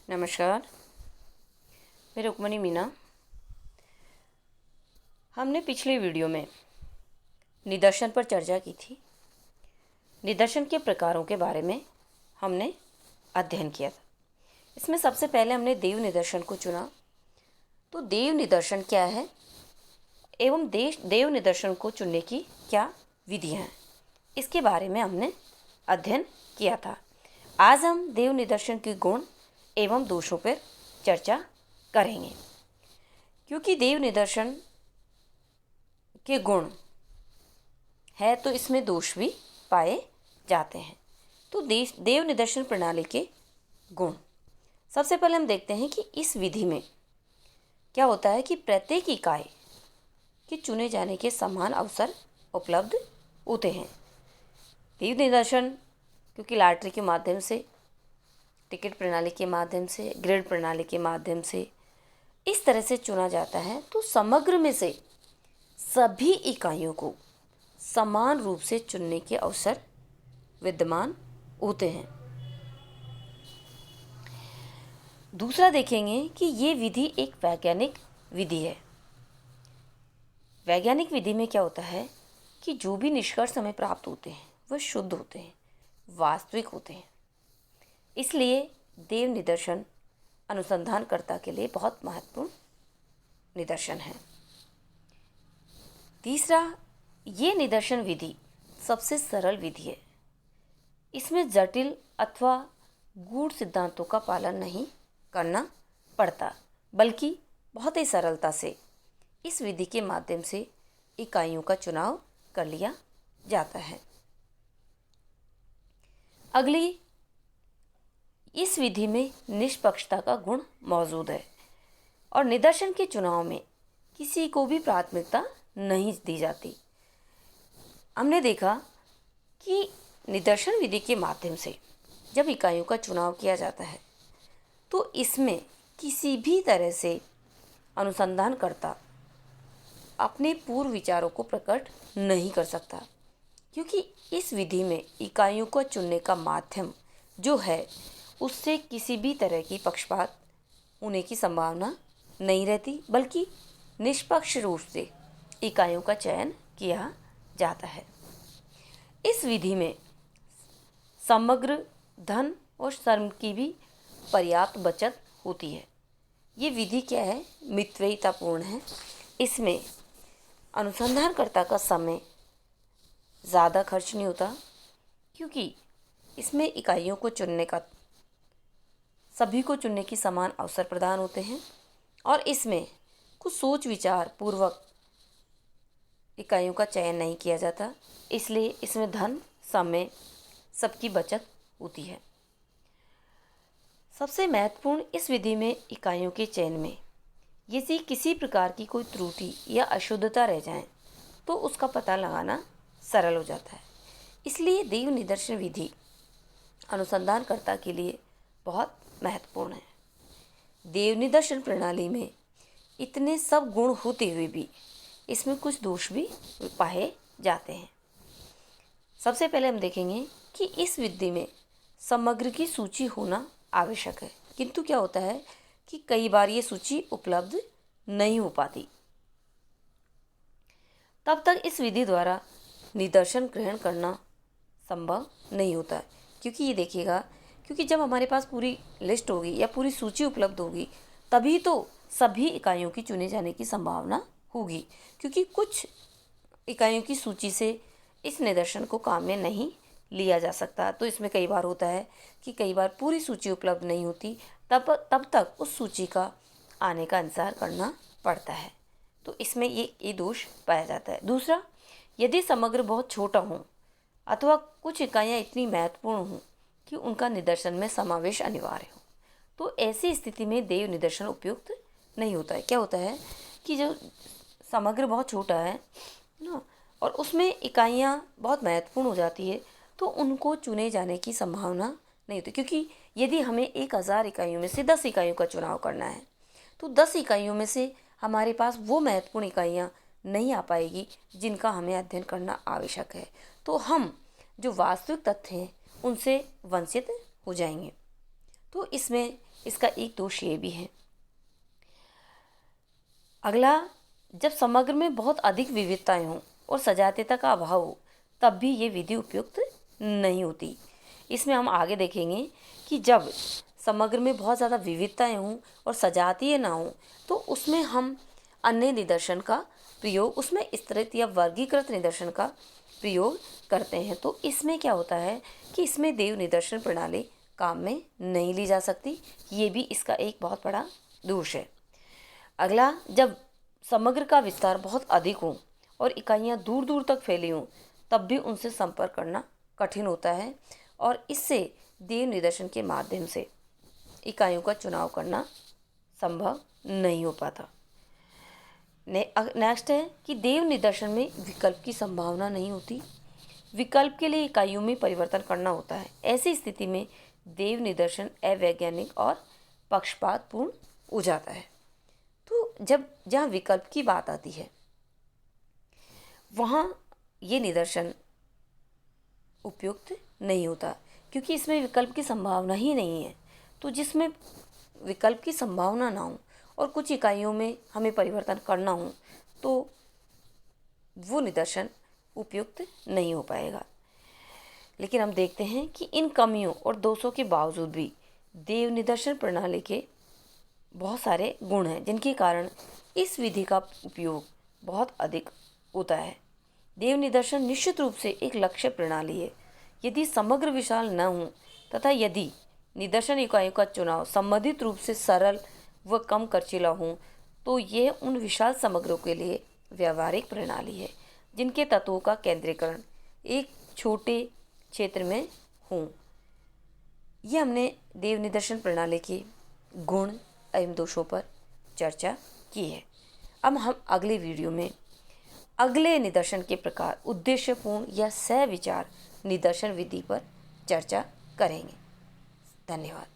नमस्कार। मैं रुक्मणी मीना। हमने पिछले वीडियो में निदर्शन पर चर्चा की थी। निदर्शन के प्रकारों के बारे में हमने अध्ययन किया था। इसमें सबसे पहले हमने देव निदर्शन को चुना। तो देव निदर्शन क्या है एवं देव निदर्शन को चुनने की क्या विधियाँ हैं, इसके बारे में हमने अध्ययन किया था। आज हम देव निदर्शन के गुण एवं दोषों पर चर्चा करेंगे, क्योंकि देव निदर्शन के गुण है तो इसमें दोष भी पाए जाते हैं। तो देव निदर्शन प्रणाली के गुण, सबसे पहले हम देखते हैं कि इस विधि में क्या होता है कि प्रत्येक इकाई के चुने जाने के समान अवसर उपलब्ध होते हैं। देव निदर्शन क्योंकि लॉटरी के माध्यम से, टिकट प्रणाली के माध्यम से, ग्रिड प्रणाली के माध्यम से इस तरह से चुना जाता है, तो समग्र में से सभी इकाइयों को समान रूप से चुनने के अवसर विद्यमान होते हैं। दूसरा देखेंगे कि ये विधि एक वैज्ञानिक विधि है। वैज्ञानिक विधि में क्या होता है कि जो भी निष्कर्ष हमें प्राप्त होते हैं वह शुद्ध होते हैं, वास्तविक होते हैं। इसलिए देव निदर्शन अनुसंधानकर्ता के लिए बहुत महत्वपूर्ण निदर्शन है। तीसरा, ये निदर्शन विधि सबसे सरल विधि है। इसमें जटिल अथवा गूढ़ सिद्धांतों का पालन नहीं करना पड़ता, बल्कि बहुत ही सरलता से इस विधि के माध्यम से इकाइयों का चुनाव कर लिया जाता है। अगली, इस विधि में निष्पक्षता का गुण मौजूद है और निदर्शन के चुनाव में किसी को भी प्राथमिकता नहीं दी जाती। हमने देखा कि निदर्शन विधि के माध्यम से जब इकाइयों का चुनाव किया जाता है तो इसमें किसी भी तरह से अनुसंधानकर्ता अपने पूर्व विचारों को प्रकट नहीं कर सकता, क्योंकि इस विधि में इकाइयों को चुनने का माध्यम जो है उससे किसी भी तरह की पक्षपात होने की संभावना नहीं रहती, बल्कि निष्पक्ष रूप से इकाइयों का चयन किया जाता है। इस विधि में समग्र धन और श्रम की भी पर्याप्त बचत होती है। ये विधि क्या है, मितव्ययितापूर्ण है। इसमें अनुसंधानकर्ता का समय ज़्यादा खर्च नहीं होता, क्योंकि इसमें इकाइयों को चुनने का, सभी को चुनने की समान अवसर प्रदान होते हैं और इसमें कुछ सोच विचार पूर्वक इकाइयों का चयन नहीं किया जाता। इसलिए इसमें धन, समय सबकी बचत होती है। सबसे महत्वपूर्ण, इस विधि में इकाइयों के चयन में यदि किसी प्रकार की कोई त्रुटि या अशुद्धता रह जाए तो उसका पता लगाना सरल हो जाता है। इसलिए देव निदर्शन विधि अनुसंधानकर्ता के लिए बहुत महत्वपूर्ण है। देव निदर्शन प्रणाली में इतने सब गुण होते हुए भी इसमें कुछ दोष भी पाए जाते हैं। सबसे पहले हम देखेंगे कि इस विधि में समग्र की सूची होना आवश्यक है, किंतु क्या होता है कि कई बार ये सूची उपलब्ध नहीं हो पाती। तब तक इस विधि द्वारा निदर्शन ग्रहण करना संभव नहीं होता है, क्योंकि ये देखिएगा, क्योंकि जब हमारे पास पूरी लिस्ट होगी या पूरी सूची उपलब्ध होगी तभी तो सभी इकाइयों की चुने जाने की संभावना होगी, क्योंकि कुछ इकाइयों की सूची से इस निदर्शन को काम में नहीं लिया जा सकता। तो इसमें कई बार होता है कि कई बार पूरी सूची उपलब्ध नहीं होती, तब तक उस सूची का आने का इंतज़ार करना पड़ता है। तो इसमें ये दोष पाया जाता है। दूसरा, यदि समग्र बहुत छोटा हो अथवा कुछ इकाइयाँ इतनी महत्वपूर्ण हों कि उनका निदर्शन में समावेश अनिवार्य हो, तो ऐसी स्थिति में देव निदर्शन उपयुक्त नहीं होता है। क्या होता है कि जो समग्र बहुत छोटा है ना और उसमें इकाइयाँ बहुत महत्वपूर्ण हो जाती है, तो उनको चुने जाने की संभावना नहीं होती, क्योंकि यदि हमें 1000 इकाइयों में से 10 इकाइयों का चुनाव करना है तो 10 इकाइयों में से हमारे पास वो महत्वपूर्ण इकाइयाँ नहीं आ पाएगी जिनका हमें अध्ययन करना आवश्यक है। तो हम जो वास्तविक तथ्य हैं उनसे वंचित हो जाएंगे। तो इसमें इसका एक दोष ये भी है। अगला, जब समग्र में बहुत अधिक विविधताएं हों और सजातीयता का अभाव हो, तब भी ये विधि उपयुक्त नहीं होती। इसमें हम आगे देखेंगे कि जब समग्र में बहुत ज़्यादा विविधताएं हों और सजातीय ना हो, तो उसमें हम अन्य निदर्शन का प्रयोग, उसमें स्तरित या वर्गीकृत निदर्शन का प्रयोग करते हैं। तो इसमें क्या होता है कि इसमें देव निदर्शन प्रणाली काम में नहीं ली जा सकती। ये भी इसका एक बहुत बड़ा दोष है। अगला, जब समग्र का विस्तार बहुत अधिक हो और इकाइयाँ दूर दूर तक फैली हों, तब भी उनसे संपर्क करना कठिन होता है और इससे देव निदर्शन के माध्यम से इकाइयों का चुनाव करना संभव नहीं हो पाता। नेक्स्ट है कि देव निदर्शन में विकल्प की संभावना नहीं होती। विकल्प के लिए इकाइयों में परिवर्तन करना होता है। ऐसी स्थिति में देव निदर्शन अवैज्ञानिक और पक्षपातपूर्ण हो जाता है। तो जहाँ विकल्प की बात आती है, वहाँ ये निदर्शन उपयुक्त नहीं होता, क्योंकि इसमें विकल्प की संभावना ही नहीं है। तो जिसमें विकल्प की संभावना ना हो और कुछ इकाइयों में हमें परिवर्तन करना हो, तो वो निदर्शन उपयुक्त नहीं हो पाएगा। लेकिन हम देखते हैं कि इन कमियों और दोषों के बावजूद भी देव निदर्शन प्रणाली के बहुत सारे गुण हैं, जिनके कारण इस विधि का उपयोग बहुत अधिक होता है। देव निदर्शन निश्चित रूप से एक लक्ष्य प्रणाली है। यदि समग्र विशाल न हो तथा यदि निदर्शन इकाइयों का चुनाव संबंधित रूप से सरल व कम खर्चीला हो, तो यह उन विशाल समग्रों के लिए व्यावहारिक प्रणाली है जिनके तत्वों का केंद्रीकरण एक छोटे क्षेत्र में हो। ये हमने देव निदर्शन प्रणाली के गुण एवं दोषों पर चर्चा की है। अब हम अगले वीडियो में अगले निदर्शन के प्रकार उद्देश्यपूर्ण या सहविचार निदर्शन विधि पर चर्चा करेंगे। धन्यवाद।